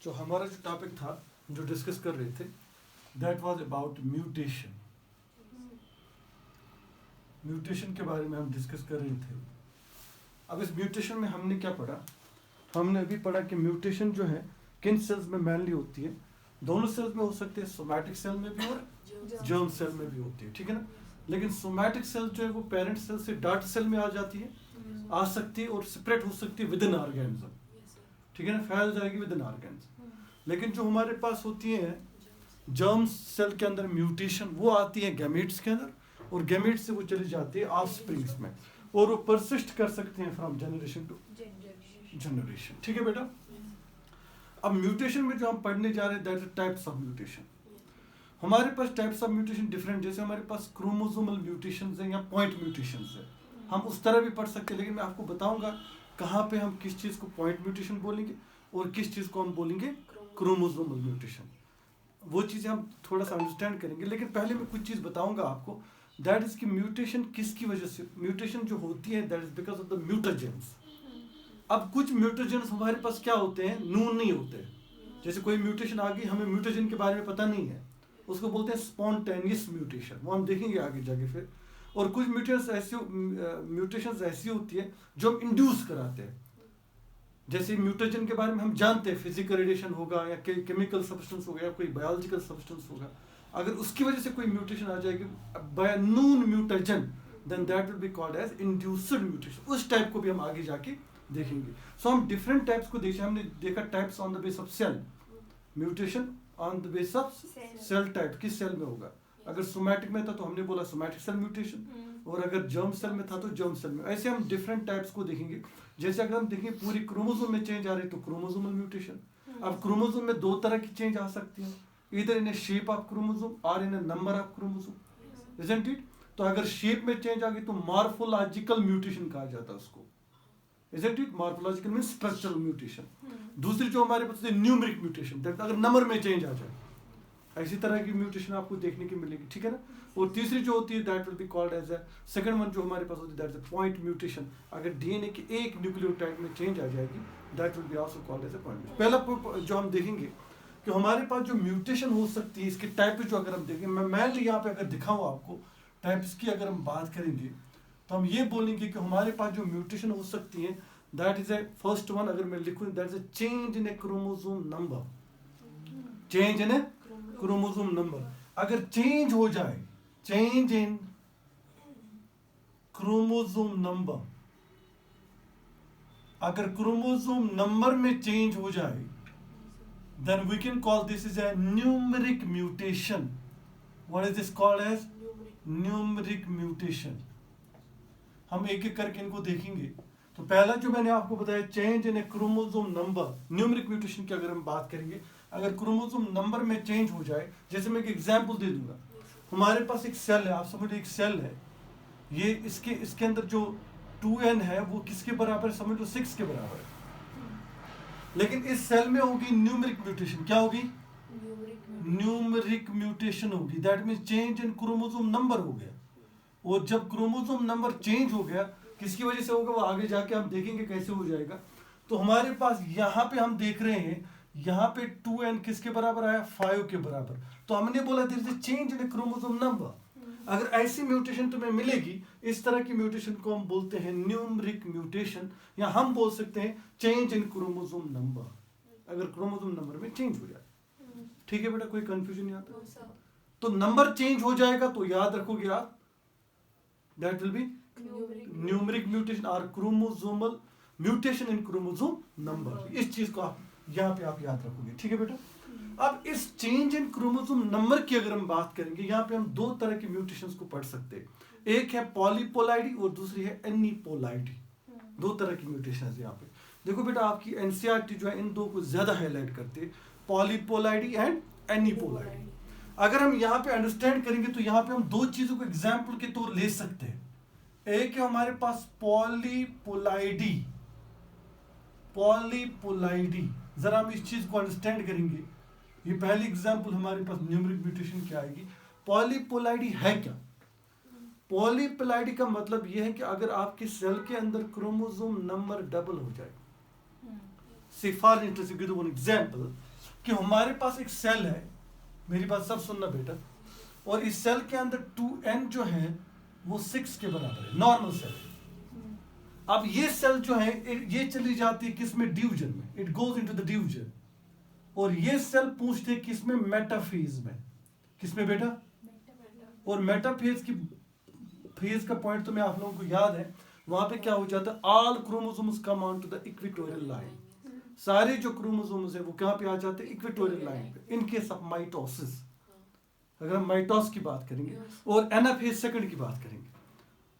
जो हमारा जो टॉपिक था जो डिस्कस कर रहे थे that was about mutation. Mutation के बारे में हम डिस्कस कर रहे थे। अब इस म्यूटेशन में हमने क्या पढ़ा? हमने अभी पढ़ा कि म्यूटेशन जो है किन सेल्स में मेनली होती है। दोनों सेल्स में हो सकते हैं, सोमैटिक सेल में भी और जर्म सेल में भी होती है, ठीक है ना। लेकिन सोमैटिक सेल जो है वो पेरेंट सेल से डॉटर सेल में आ जाती है, आ सकती है और स्प्रेड हो सकती है विद इन ऑर्गेनिज्म, ठीक है ना, फैल जाएगी विद इन ऑर्गेनिज्म। लेकिन जो हमारे पास होती है जर्म सेल के अंदर म्यूटेशन, वो आती है गैमेट्स के अंदर और गैमेट्स से वो चली जाती है ऑफस्प्रिंग्स में और वो परसिस्ट कर सकते हैं फ्रॉम जनरेशन टू जनरेशन, ठीक है बेटा। अब म्यूटेशन में जो हम पढ़ने जा रहे हैं that is types of mutation. हमारे पास टाइप्स ऑफ म्यूटेशन डिफरेंट, जैसे हमारे पास क्रोमोसोमल म्यूटेशंस हैं या पॉइंट म्यूटेशंस है, हम उस तरह भी पढ़ सकते हैं। लेकिन मैं आपको बताऊंगा कहाँ पे हम किस चीज़ को पॉइंट म्यूटेशन बोलेंगे और किस चीज़ को हम बोलेंगे क्रोमोसोमल म्यूटेशन। वो चीज़ें हम थोड़ा सा अंडरस्टैंड करेंगे। लेकिन पहले मैं कुछ चीज़ बताऊंगा आपको, दैट इज कि म्यूटेशन किसकी वजह से, म्यूटेशन जो होती है that is because of the mutagens. अब कुछ म्यूटाजेंस हमारे पास क्या होते हैं, नून नहीं होते। जैसे कोई म्यूटेशन आ गई, हमें म्यूटाजेन के बारे में पता नहीं है, उसको बोलते हैं स्पॉन्टेनियस म्यूटेशन, वो हम देखेंगे आगे जाके फिर। और कुछ म्यूटेशंस ऐसी होती है जो हम इंड्यूस कराते हैं। जैसे म्यूटेशन के बारे में हम जानते हैं फिजिकल रेडिएशन होगा या केमिकल सब्सटेंस होगा या कोई बायोलॉजिकल सब्सटेंस होगा। अगर उसकी वजह से कोई म्यूटेशन आ जाएगी by noon mutation, then that will be called as induced mutation. उस टाइप को भी हम आगे जाके देखेंगे। सो हम डिफरेंट टाइप्स को देखें। हमने देखा types on the base of cell, mutation on the base of cell type, किस सेल में होगा। अगर सोमैटिक में था तो हमने बोला सोमैटिक सेल म्यूटेशन, और अगर जर्म सेल में था तो जर्म सेल में। ऐसे हम डिफरेंट टाइप्स को देखेंगे। जैसे अगर हम देखेंगे पूरी क्रोमोसोम में चेंज आ रही है तो क्रोमोसोमल म्यूटेशन। अब क्रोमोसोम में दो तरह की चेंज आ सकती है, इधर इन शेप ऑफ क्रोमोसोम और in number of chromosome, isn't it. तो अगर शेप में चेंज आ गई तो मॉर्फोलॉजिकल म्यूटेशन कहा जाता है उसको, isn't it. Morphological means structural mutation. दूसरी जो हमारे पास है न्यूमेरिक म्यूटेशन, दैट अगर नंबर में चेंज आ जाए, ऐसी तरह की म्यूटेशन आपको देखने की मिलेगी, ठीक है ना। और तीसरी जो होती है that will be called as a second one, जो हमारे पास होती है that is a point mutation. अगर डीएनए की एक न्यूक्लियोटाइड में चेंज आ जाएगी that will be also called as a point. पहला जो हम देखेंगे कि हमारे पास जो म्यूटेशन हो सकती है इसके टाइप जो अगर हम देखेंगे, मैं मेनली यहाँ पे अगर दिखाऊँ आपको टाइप्स की अगर हम बात करेंगे तो हम ये बोलेंगे कि हमारे पास जो म्यूटेशन हो सकती है that is a first one, अगर मैं लिखूँ that is a change in A chromosome number. Change in A chromosome number, अगर चेंज हो जाए, चेंज इन क्रोमोसोम नंबर, अगर क्रोमोसोम नंबर में चेंज हो जाए then we can call this is a numeric mutation. What is this called as? Numeric mutation. हम एक एक करके इनको देखेंगे। तो पहला जो मैंने आपको बताया change in A chromosome number, numeric mutation की अगर हम बात करेंगे, अगर क्रोमोसोम नंबर में चेंज हो जाए, जैसे मैं एक एग्जांपल दे दूंगा। हमारे पास एक सेल है, आप समझो एक सेल है, ये इसके अंदर जो 2n है वो किसके बराबर है, समझ लो 6 के बराबर है। लेकिन इस सेल में होगी न्यूमेरिक म्यूटेशन, क्या होगी, न्यूमेरिक म्यूटेशन होगी। That means change in chromosome number हो गया। और जब क्रोमोसोम नंबर चेंज हो गया, किसकी वजह से होगा वो आगे जाके हम देखेंगे कैसे हो जाएगा। तो हमारे पास यहाँ पे हम देख रहे हैं, यहाँ पे 2n किसके बराबर आया, 5 के बराबर। तो हमने बोला there is a change in chromosome number. अगर ऐसी म्यूटेशन तुम्हें मिलेगी, इस तरह की म्यूटेशन को हम बोलते हैं न्यूमेरिक म्यूटेशन, या हम बोल सकते हैं चेंज इन क्रोमोसोम नंबर, अगर क्रोमोसोम नंबर में चेंज हो जाए। ठीक है बेटा, कोई कंफ्यूजन नहीं आता। तो नंबर चेंज हो जाएगा तो याद रखोगे आप, that will be numeric mutation और chromosomal mutation in chromosome number. इस चीज को आप यहाँ पे आप याद रखोगे, ठीक है बेटा। अब इस चेंज इन क्रोमोसोम नंबर की अगर हम बात करेंगे, यहाँ पे हम दो तरह के म्यूटेशंस को पढ़ सकते हैं। एक है पॉलीपोलाइडी और दूसरी है एनीपोलाइडी। दो तरह की म्यूटेशन है यहाँ पे। देखो बेटा, आपकी एनसीईआरटी जो है इन दो को ज्यादा हाईलाइट करते हैं, पॉलीपोलाइडी एंड एनीपोलाइडी। अगर हम यहाँ पे अंडरस्टैंड करेंगे तो यहाँ पे हम दो चीजों को एग्जाम्पल के तौर ले सकते हैं। एक है हमारे पास पॉलीपोलाइडी, पॉलीपोलाइडी। जरा हम इस चीज को अंडरस्टैंड करेंगे। ये पहली एग्जांपल हमारे पास न्यूमेरिक म्यूटेशन की आएगी। पॉलीपोलाइडी है क्या? पॉलीपोलाइडी का मतलब ये है कि अगर आपके सेल के अंदर क्रोमोसोम नंबर डबल हो जाए, से for instance give one example, कि हमारे पास एक सेल है, मेरी बात सब सुनना बेटा, और इस सेल के अंदर 2n जो है वो 6 के बराबर है, नॉर्मल सेल। अब ये सेल जो है ये चली जाती है किसमें, डिवीजन में, it goes into the division, और ये सेल पूछते हैं किसमें, मेटाफेज में। किसमें बेटा, और मेटाफेज की फेज का पॉइंट तो मैं आप लोगों को याद है, वहां पे क्या हो जाता है, all chromosomes come on to the equatorial line. सारे जो क्रोमोसोम्स है वो कहां पे आ जाते हैं, इक्वेटोरियल लाइन पे, इन केस ऑफ माइटोसिस, अगर हम माइटोस की बात करेंगे, और एनाफेज सेकंड की बात करेंगे।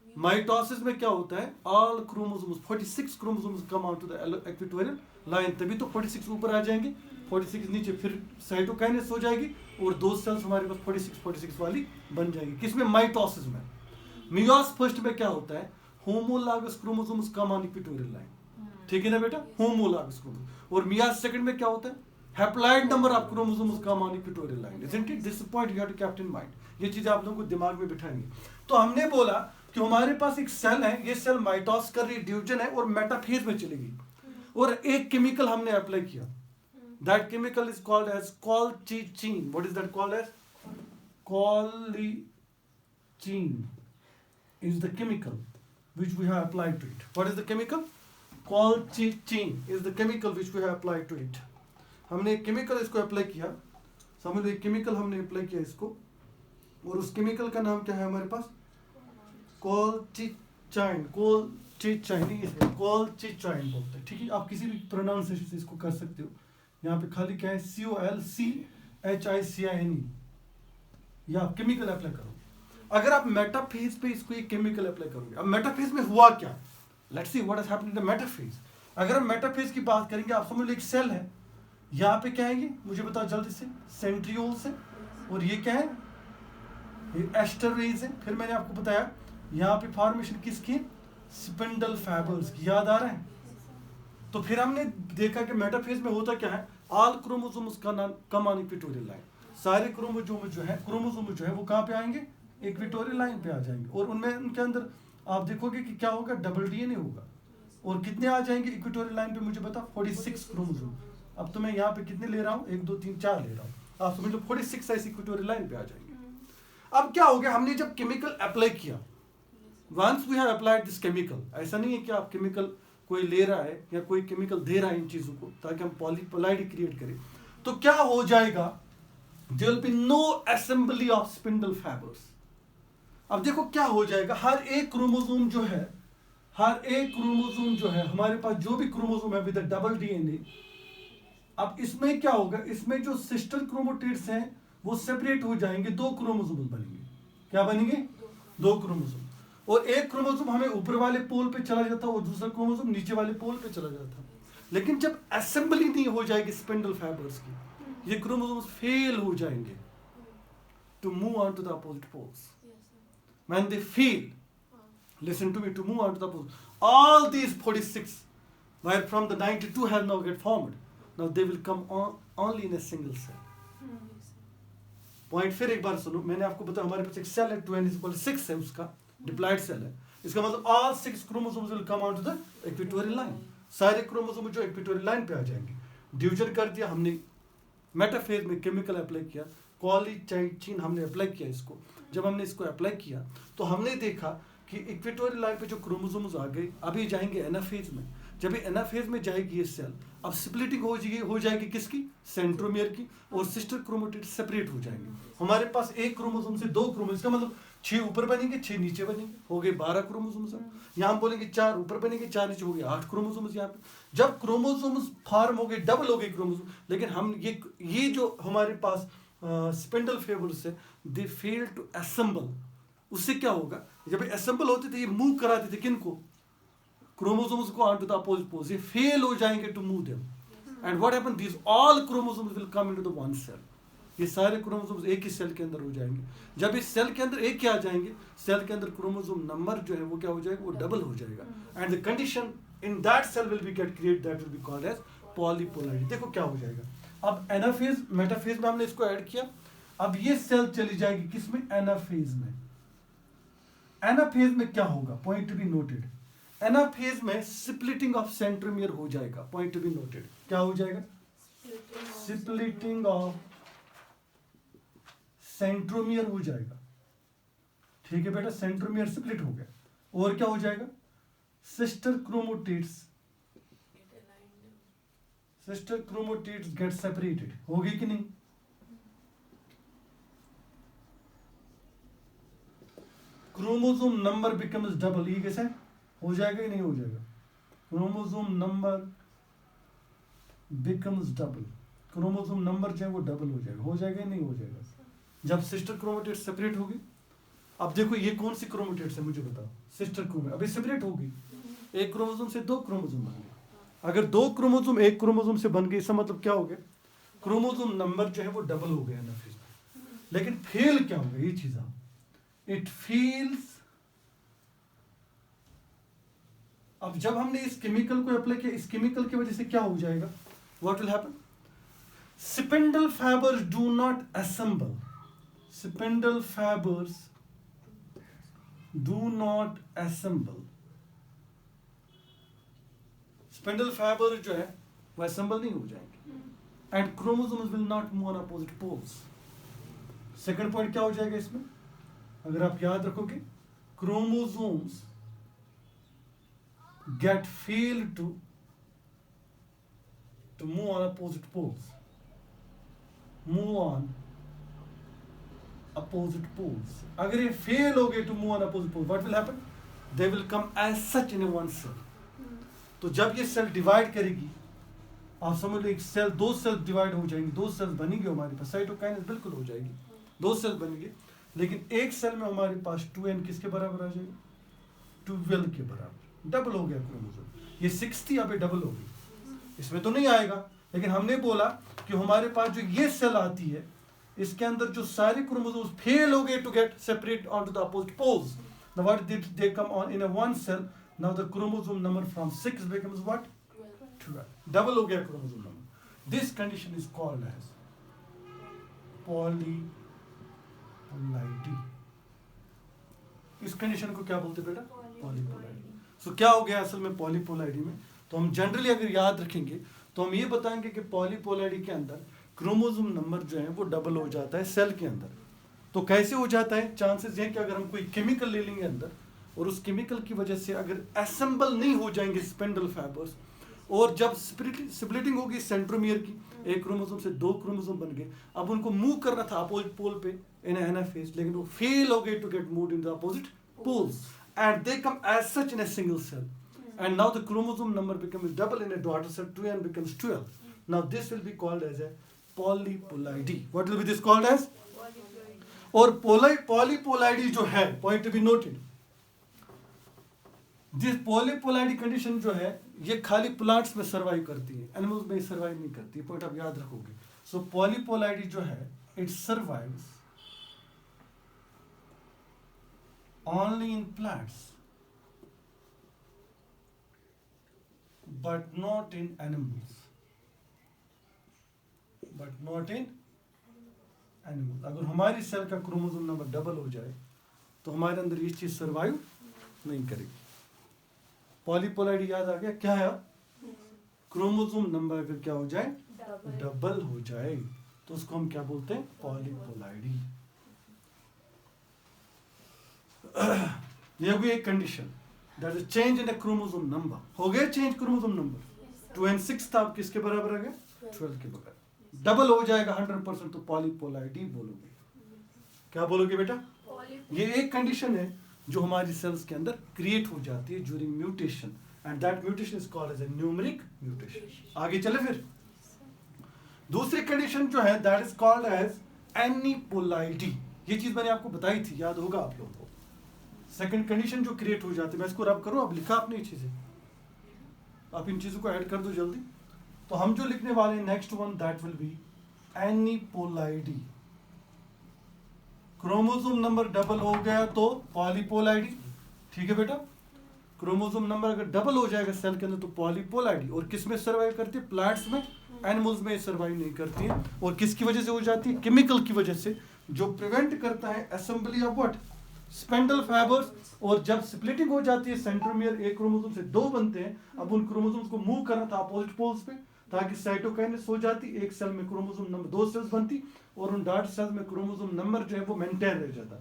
माइटोसिस में क्या होता है, all chromosomes 46 chromosomes come out to the equatorial line, तभी तो 46 ऊपर आ जाएंगे, 46 नीचे, फिर साइटोकाइनेसिस हो जाएगी और दो सेल्स हमारे पास 46 वाली बन जाएगी। किसमें, माइटोसिस में। मियोसिस फर्स्ट में क्या होता है, homologous chromosomes come on equatorial line, ठीक है ना बेटा, होमोलॉगस क्रोमोसोम। और मियोसिस सेकंड में क्या होता है, haploid number of chromosomes come on equatorial line, isn't it? This point you have to keep in mind, ये चीज आप लोगों को दिमाग में बिठाएंगे। तो हमने बोला कि हमारे पास एक सेल है, ये सेल माइटोसिस कर रही, डिवीजन है और मेटाफेज में चलेगी, और एक केमिकल हमने अप्लाई किया, that chemical is called as colchicine. What is that called as, colchicine is the chemical which we have applied to it. What is the chemical? Colchicine is the chemical which we have applied to it. हमने एक chemical इसको apply किया, समझ लो एक chemical हमने apply किया इसको, और उस केमिकल का नाम क्या है हमारे पास, कॉलचिचाइन, कॉलचिचाइन बोलते हैं, ठीक है। आप किसी भी प्रोनाउंसिएशन से इसको कर सकते हो। यहाँ पे खाली क्या है, COLCHICINE, या आप केमिकल अप्लाई करो। अगर आप मेटाफेज पे इसको एक केमिकल अप्लाई करोगे, अब मेटाफेज में हुआ क्या, let's see what has happened in the metaphase. अगर हम मेटाफेज की बात करेंगे, आप समझ लो एक सेल है, यहाँ पे क्या है ये, मुझे बताओ जल्दी से, सेंट्रियोल्स है, और ये क्या है, ये एस्टरेज है। फिर मैंने आपको बताया यहाँ पे फॉर्मेशन किसकी, स्पिंडल फाइबर्स की, याद आ रहा है? तो फिर हमने देखा कि मेटाफेज में होता क्या है, ऑल क्रोमोसोम्स का नाम कम ऑन इक्वेटोरियल लाइन, सारे क्रोमोसोम जो है वो कहाँ पे आएंगे, इक्वेटोरियल लाइन पे आ जाएंगे, और उनमें उनके अंदर आप देखोगे कि क्या होगा, डबल डीएनए होगा, और कितने आ जाएंगे इक्वेटोरियल लाइन पे, मुझे बता, 46 क्रोमोसोम। अब तो मैं यहाँ पे कितने ले रहा हूँ, 1 2 3 4 ले रहा हूँ, आप समझ लो 46 ऐसे इक्वेटोरियल लाइन पे आ जाएंगे। अब क्या हो गया, हमने जब केमिकल अप्लाई किया, once we have applied this chemical, ऐसा नहीं है कि आप केमिकल कोई ले रहा है या कोई केमिकल दे रहा है इन चीजों को ताकि हम पॉलीपोलाइड क्रिएट करें, तो क्या हो जाएगा, there will be no assembly of spindle fibres. अब देखो क्या हो जाएगा, हर एक क्रोमोसोम जो है हमारे पास जो भी क्रोमोसोम है विद डबल डीएनए, अब इसमें क्या होगा, इसमें जो सिस्टर क्रोमोटिड्स हैं वो सेपरेट हो जाएंगे, 2 क्रोमोसोम बनेंगे। क्या बनेंगे, 2 क्रोमोसोम, और एक क्रोमोसोम हमें ऊपर वाले पोल पे चला जाता और दूसरा क्रोमोसोम नीचे वाले पोल पे चला जाता। लेकिन जब असेंबली नहीं हो जाएगी स्पिंडल फाइबर्स की, ये क्रोमोसोम्स फेल हो जाएंगे to move on to the opposite poles. When they fail, listen to me, to move on to the poles, all these 46 where from the 92 have now get formed, now they will come on only in a single cell. Point फिर एक बार सुनो, मैंने आपको बताया हमारे पास एक cell है 2n=6 है, उसका डिप्लॉइड सेल है, इसका मतलब all 6 chromosomes will come out to the equatorial line, सारे क्रोमोसोम जो इक्वेटोरियल लाइन पे आ जाएंगे। डिवीजन कर दिया हमने, मेटाफेज में केमिकल अप्लाई किया, कॉलचिचिन हमने अप्लाई किया इसको। जब हमने इसको अप्लाई किया तो हमने देखा कि इक्वेटोरियल लाइन पे जो क्रोमोसोम्स आ गए, अभी जाएंगे एनाफेज में। जब एनाफेज में जाएगी ये सेल, अब स्प्लिटिंग हो जाएगी किसकी, सेंट्रोमियर की, और सिस्टर क्रोमोटिड सेपरेट हो जाएंगे। हमारे पास एक क्रोमोसोम से 2 क्रोमोसोम, इसका मतलब 6 ऊपर बनेंगे 6 नीचे बनेंगे, हो गए 12 क्रोमोसोम्स। यहाँ हम बोलेंगे 4 ऊपर बनेंगे 4 नीचे, हो गए 8 क्रोमोसोम्स। यहाँ पे जब क्रोमोसोम्स फॉर्म हो गए, डबल हो गए क्रोमोसोम, लेकिन हम ये जो हमारे पास स्पिंडल फाइबर्स है, दे फेल टू असेंबल। उससे क्या होगा, जब असेंबल होते थे ये मूव कराते थे किनको, क्रोमोसोम्स को on to the opposite poles, ये फेल हो जाएंगे to move them, and what happen, these all chromosomes will come into the one cell. ये सारे क्रोमोसोम्स एक ही सेल के अंदर हो जाएंगे। जब इस सेल के अंदर एक ही आ जाएंगे, सेल के अंदर क्रोमोसोम नंबर जो है वो क्या हो जाएगा, वो डबल हो जाएगा, and the condition in that cell will be get create, that will be called as polyploidy. देखो क्या हो जाएगा, अब एनाफेज मेटाफेज में हमने इसको ऐड किया, अब ये सेल चली जाएगी किसमें, एनाफेज में। एनाफेज में क्या होगा, point to be noted, anaphase में स्प्लिटिंग ऑफ सेंट्रोमियर हो जाएगा, पॉइंट टू बी नोटेड। क्या हो जाएगा, स्प्लिटिंग ऑफ सेंट्रोमियर हो जाएगा, ठीक है बेटा, सेंट्रोमियर स्प्लिट हो गया, और क्या हो जाएगा, सिस्टर क्रोमोटिड्स गेट सेपरेटेड, होगी कि नहीं? क्रोमोसोम नंबर बिकम्स डबल, ये कैसे हो जाएगा कि नहीं हो जाएगा? Chromosome number becomes double, chromosome number जो है वो डबल हो जाएगा या नहीं हो जाएगा? जब सिस्टर क्रोमेटिड सेपरेट होगी, अब देखो ये कौन सी क्रोमेटिड है मुझे बताओ, सिस्टर क्रोमेटिड अभी सेपरेट होगी, एक क्रोमोसोम से दो क्रोमोसोम बन गए, अगर दो क्रोमोसोम एक क्रोमोसोम से बन गए, इसका मतलब क्या हो गया, क्रोमोसोम नंबर जो है वो डबल हो गया एनाफेज में। लेकिन फेल क्या होगा, ये चीज इट फील्स, अब जब हमने इस केमिकल को अप्लाई किया, इस केमिकल की वजह से क्या हो जाएगा, what will happen, spindle fibres do not assemble, spindle fibres do not assemble, spindle fibre जो है वो असेंबल नहीं हो जाएंगे, and chromosomes will not move on opposite poles. Second point क्या हो जाएगा इसमें, अगर आप याद रखोगे, chromosomes get failed to move on opposite poles, move on opposite poles, अगर ये fail हो गए to move on opposite poles, what will happen, they will come as such in one cell। तो जब ये सेल डिवाइड करेगी, आप समझ लो एक सेल, दो सेल डिवाइड हो जाएंगे, दो सेल बनेंगे हमारे पास, साइटोकाइनेसिस बिल्कुल हो जाएगी, दो सेल बनेंगे, लेकिन एक सेल में हमारे पास 2n किसके बराबर आ जाएगा, 12 के बराबर, डबल हो गया क्रोमोसोम, ये 60 अभी डबल हो गई, इसमें तो नहीं आएगा, लेकिन हमने बोला कि हमारे पास जो ये सेल आती है, इसके अंदर जो सारे क्रोमोसोम्स फेल हो गए to get separate on to the opposite poles, now what did they come on in a one cell, now the chromosome number from 6 becomes what, 12, double हो गया chromosome number. This condition is called as polyploidy. इस condition को क्या बोलते बेटा, पॉलीपोलाइडी। सो क्या हो गया असल में पॉलीपोलाइडी में, तो हम जनरली अगर याद रखेंगे तो हम ये बताएंगे कि पॉलीपोलाइडी के अंदर क्रोमोसोम नंबर जो है वो डबल हो जाता है सेल के अंदर। तो कैसे हो जाता है, चांसेस हैं कि अगर हम कोई केमिकल ले लेंगे अंदर, और उस केमिकल की वजह से अगर असेंबल नहीं हो जाएंगे स्पिंडल फाइबर्स, और जब स्प्लिटिंग होगी सेंट्रोमियर की, एक क्रोमोसोम से दो क्रोमोसोम बन गए, अब उनको मूव करना था अपोजिट पोल पे इन एनाफेज, लेकिन वो फेल हो गए to get moved in the opposite poles, and they come as such in a single cell, and now the chromosome number becomes double in a daughter cell, 2n becomes 12. Now this will be called as a polyploidy. What will be this called as, और polyploidy जो है, point to be noted, this polyploidy condition जो है ये खाली plants में survive करती है, एनिमल्स में सर्वाइव नहीं करती, पॉइंट आप याद रखोगे। सो polyploidy जो है it survives only in plants but not in animals, अगर हमारी सेल का क्रोमोसोम नंबर डबल हो जाए तो हमारे अंदर ये चीज सर्वाइव नहीं करेगी। पॉलीपोलाइडी याद आ गया, क्या है, क्रोमोसोम नंबर अगर क्या हो जाए, डबल हो जाए, तो उसको हम क्या बोलते हैं, पॉलीपोलाइडी। ये हुई एक condition, that is change in the chromosome number, हो गया चेंज क्रोमोसोम नंबर, 2 and 6 था, अब किसके बराबर आ गया, 12 के बराबर, डबल हो जाएगा 100%, तो पॉलीपोलाइडी बोलोगे। क्या बोलोगे बेटा, ये एक कंडीशन है जो हमारी सेल्स के अंदर क्रिएट हो जाती है during mutation, and that mutation is called as a numeric mutation. आगे चले फिर, दूसरी कंडीशन जो है that is called as aneuploidy. ये चीज मैंने आपको बताई थी, याद होगा आप लोगों को। सेकंड कंडीशन जो क्रिएट हो जाती है, मैं इसको रब करूं, अब लिखा आपने ये चीजें, आप इन चीजों को ऐड कर दो जल्दी। तो हम जो लिखने वाले हैं next one, that will be aneuploidy. Chromosome number double हो गया तो पॉलीपोलाइडी, ठीक है बेटा, क्रोमोसोम नंबर अगर डबल हो जाएगा सेल के अंदर तो पॉलीपोलाइडी। और किस में सर्वाइव करती है, प्लांट्स में, एनिमल्स में सर्वाइव नहीं करती है। और किसकी वजह से हो जाती है, केमिकल की वजह से, जो प्रिवेंट करता है assembly of what, spindle fibres. और जब स्प्लिटिंग हो जाती है सेंट्रोमियर, एक क्रोमोसोम से दो बनते हैं, अब उन क्रोमोसोम्स को मूव करना था अपोजिट पोल्स पे, ताकि साइटोकाइनेस हो जाती, एक सेल में क्रोमोसोम नंबर 2 सेल्स बनती और उन डॉट सेल्स में क्रोमोसोम नंबर जो है वो मेंटेन रह जाता।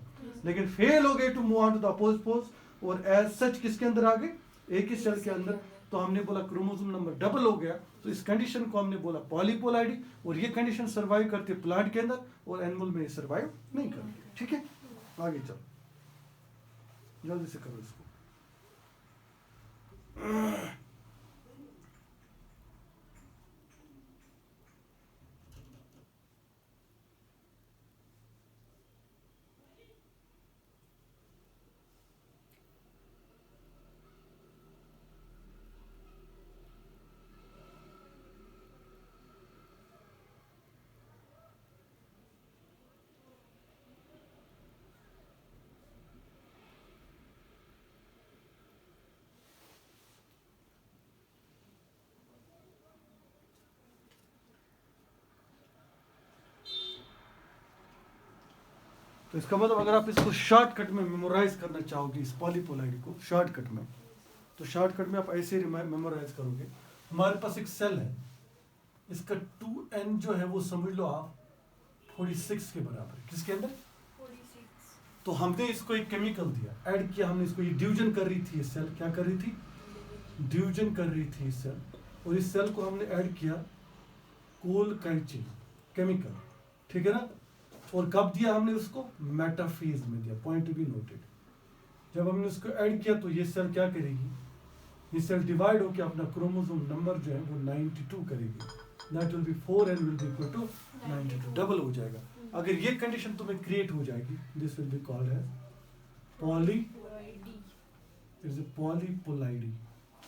लेकिन फेल हो गए to move on to the opposite poles और एज सच किसके अंदर आ गए, एक ही सेल के अंदर। तो हमने बोला क्रोमोसोम नंबर डबल हो गया, तो इस कंडीशन को हमने बोला पॉलीपोलाइडी, और ये कंडीशन सर्वाइव करती है प्लांट के अंदर और एनिमल में सर्वाइव नहीं करती। ठीक है, आगे चलो, जल्दी से करो इसको। तो इसका मतलब अगर आप इसको शॉर्टकट में मेमोराइज करना चाहोगे इस पॉलीपोलाइडी को शॉर्टकट में, तो शॉर्टकट में आप ऐसे मेमोराइज करोगे। हमारे पास एक सेल है, इसका 2n जो है वो समझ लो आप 46 के बराबर है। किसके अंदर? 46। तो हमने इसको एक केमिकल दिया, ऐड किया हमने इसको, ये डिवीजन कर रही थी, ये सेल क्या कर रही थी, डिवीजन कर रही थी सेल, और इस सेल को हमने ऐड किया कोलकाइचिन केमिकल, ठीक है ना। और कब दिया हमने उसको? मेटाफेज में दिया, पॉइंट टू बी नोटेड। जब हमने उसको ऐड किया तो ये सेल क्या करेगी, ये सेल डिवाइड होकर अपना क्रोमोसोम नंबर जो है वो 92 करेगी, that will be 4 and will be equal to 92, double हो जाएगा। अगर ये कंडीशन तुम्हें क्रिएट हो जाएगी, this will be called as poly, it's a polyploidy,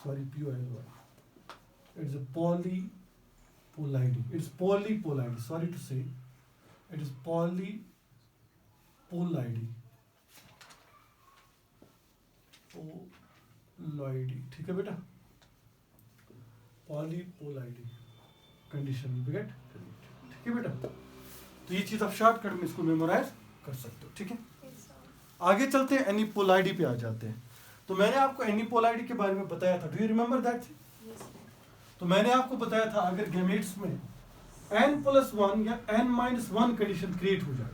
sorry POLY, it's a polyploidy, it's polyploidy, sorry to say it is polypolydy, ठीक है बेटा, पॉलीपोलाइडी कंडीशन विल गेट, ठीक है बेटा। तो ये चीज आप शॉर्टकट में इसको मेमोराइज कर सकते हो, ठीक है। आगे चलते हैं, एनीपोलाइडी पे आ जाते हैं। तो मैंने आपको एनीपोलाइडी के बारे में बताया था, डू यू रिमेम्बर दैट? तो मैंने आपको बताया था अगर गैमेट्स में n+1 या n-1 कंडीशन क्रिएट हो जाए,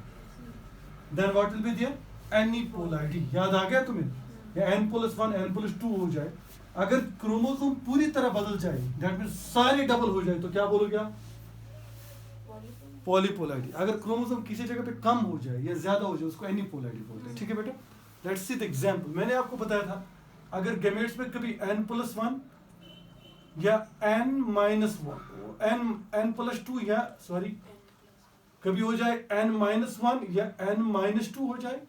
then what will be there? Aneuploidy. याद आ गया तुम्हें? या n+1 n+2 हो जाए, अगर क्रोमोसोम पूरी तरह बदल जाए, दैट मींस सारे डबल हो जाए, तो क्या बोलोगे आप? पॉलीपोलाइडी। अगर क्रोमोसोम किसी जगह पे कम हो जाए या ज्यादा हो जाए, उसको एनीपोलाइडी बोलते हैं, ठीक है बेटा। Let's see the example. मैंने आपको बताया था अगर गैमेट्स में कभी n+1 या n+2 या सॉरी कभी हो जाए n-1 या n-2 हो जाए,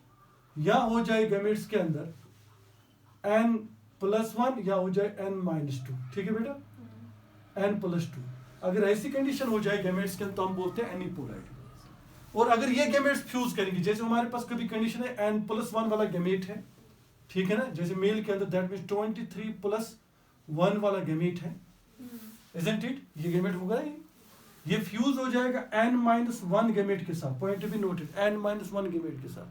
या हो जाए गैमेट्स के अंदर n+1 या हो जाए n-2, ठीक है बेटा, n+2। अगर ऐसी कंडीशन हो जाए गैमेट्स के अंदर तो हम बोलते हैं एनीपोलाइडी। और अगर ये गैमेट्स फ्यूज करेंगे, जैसे हमारे पास कभी कंडीशन है n+1 वाला गैमेट है, ठीक है ना, जैसे मेल के अंदर दैट मींस 23+1 वाला गैमेट है, isn't it? ये गैमेट होगा ही, ये फ्यूज हो जाएगा n-1 गैमेट के साथ, point to be noted, n-1 gamete के साथ।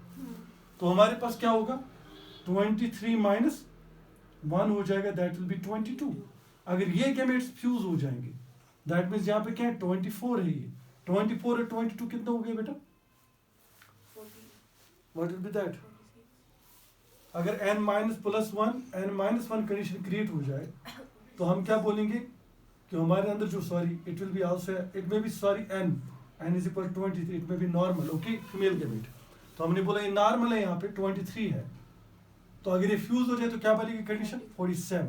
तो हमारे पास क्या होगा? 23-1 हो जाएगा, दैट विल बी 22। अगर ये गैमेट्स फ्यूज हो जाएंगे, दैट मींस यहाँ पे क्या है? 24 है। ये 24 और 22 कितना हो गया बेटा? What will B that? अगर n-1 कंडीशन क्रिएट हो जाए तो हम क्या बोलेंगे कि हमारे अंदर जो sorry it will be also, it may be sorry n is equal 23, it may be normal, okay, female gamete. तो हमने बोला ये नॉर्मल है, यहाँ पे 23 है, तो अगर ये फ्यूज हो जाए तो क्या बनेगी कंडीशन? 47।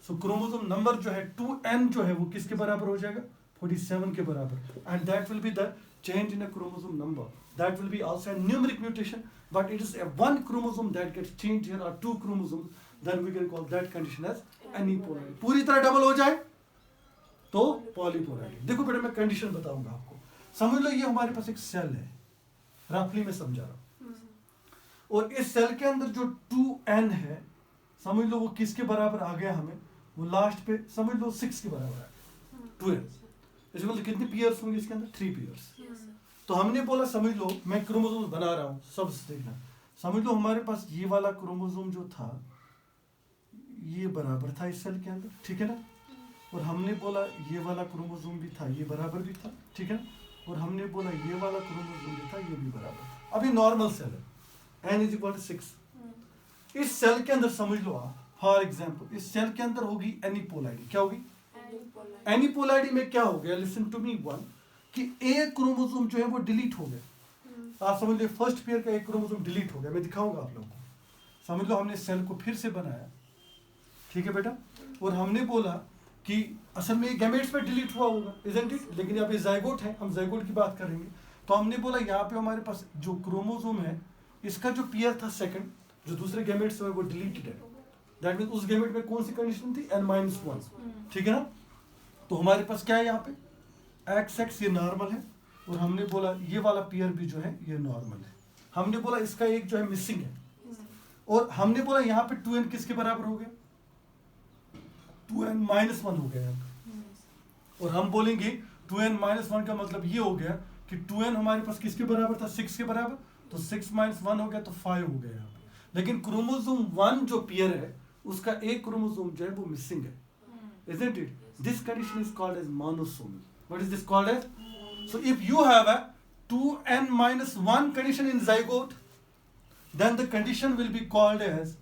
सो क्रोमोसोम नंबर जो है 2n जो है वो किसके बराबर हो जाएगा? 47 के बराबर, and that will be the change in a chromosome number. That will be also a numeric mutation, but it is a one chromosome that gets changed here, or 2 chromosomes, then we can call that condition as aneuploidy. पूरी तरह double हो जाए तो पॉलीपोलाइडी। देखो बेटा मैं condition बताऊंगा आपको, समझ लो ये हमारे पास एक सेल है, रफली मैं समझा रहा हूं, और इस सेल के अंदर जो 2n है, समझ लो वो किसके बराबर आ गया हमें? वो लास्ट पे समझ लो 6 के बराबर आ गया, 2n। इसमें मतलब कितने पेयर्स होंगे इसके अंदर? 3 पेयर्स। तो हमने बोला समझ लो मैं क्रोमोसोम बना रहा हूँ, सब देखना, समझ लो हमारे पास ये वाला क्रोमोसोम जो था ये बराबर था इस सेल के अंदर, ठीक है ना, और हमने बोला ये वाला क्रोमोसोम भी था, ये बराबर भी था, ठीक है ना, और हमने बोला ये वाला क्रोमोसोम भी था, ये भी बराबर। अभी नॉर्मल सेल है, n = 6। इस सेल के अंदर समझ लो आप, फॉर एग्जाम्पल इस सेल के अंदर होगी एनिपोलाइडी। क्या होगी? एनिपोलाइडी में क्या हो गया, लिसन टू मी वन, कि एक क्रोमोसोम जो है वो डिलीट हो गया। आप समझ लो फर्स्ट पेयर का एक क्रोमोसोम डिलीट हो गया, मैं दिखाऊंगा आप लोगों को। समझ लो हमने सेल को फिर से बनाया, ठीक है बेटा, और हमने बोला कि असल में गैमेट्स में डिलीट हुआ होगा, इजंट इट, लेकिन यहाँ पे जाइगोट है, हम जाइगोट की बात करेंगे। तो हमने बोला यहाँ पे हमारे पास जो क्रोमोसोम है, इसका जो पेयर था सेकंड, जो दूसरे गैमेट्स में वो डिलीटेड है। दैट मीन उस गैमेट में कौन सी कंडीशन थी, n-1, ठीक है ना। तो हमारे पास क्या है यहाँ पे, XX ये नॉर्मल है, और हमने बोला ये वाला पेयर भी जो है ये नॉर्मल है। हमने बोला इसका एक जो है मिसिंग है, और हमने बोला यहाँ पे 2n किसके बराबर हो गया, 2n-1 हो गया यहाँ पे। और हम बोलेंगे 2n-1 का मतलब ये हो गया कि 2n हमारे पास किसके बराबर था, 6 के बराबर, तो 6 - 1 हो गया तो 5 हो गया यहाँ पे। लेकिन क्रोमोसोम 1 जो पेयर है उसका एक क्रोमोसोम जो है वो मिसिंग है, isn't it? This condition is called as monosomy. What is this called as? So if you have a 2n-1 condition in zygote, then the condition will be called as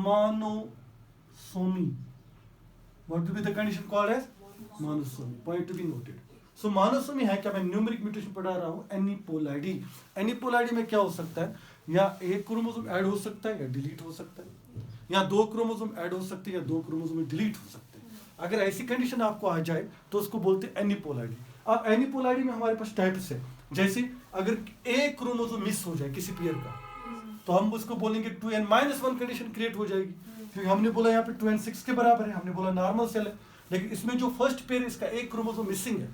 monosomy. What will be the condition called as? Monosomy. Point to be noted. So monosomy है क्या, मैं numeric mutation पढ़ा रहा हूँ, एनिपोलाइडी। एनिपोलाइडी में क्या हो सकता है, या एक क्रोमोसोम ऐड हो सकता है या डिलीट हो सकता है, या दो क्रोमोसोम ऐड हो सकते हैं या दो क्रोमोसोम डिलीट हो सकते हैं। अगर ऐसी कंडीशन आपको आ जाए तो उसको बोलते हैं एनिपोलाइडी। अब एनिपोलाइडी में हमारे पास टाइप्स है, जैसे अगर एक क्रोमोसोम मिस हो जाए किसी पेयर का, तो हम उसको बोलेंगे 2n-1 कंडीशन क्रिएट हो जाएगी, क्योंकि हमने बोला यहाँ पे 2n 6 के बराबर है, हमने बोला नॉर्मल सेल है, लेकिन इसमें जो फर्स्ट पेयर इसका एक क्रोमोसोम मिसिंग है,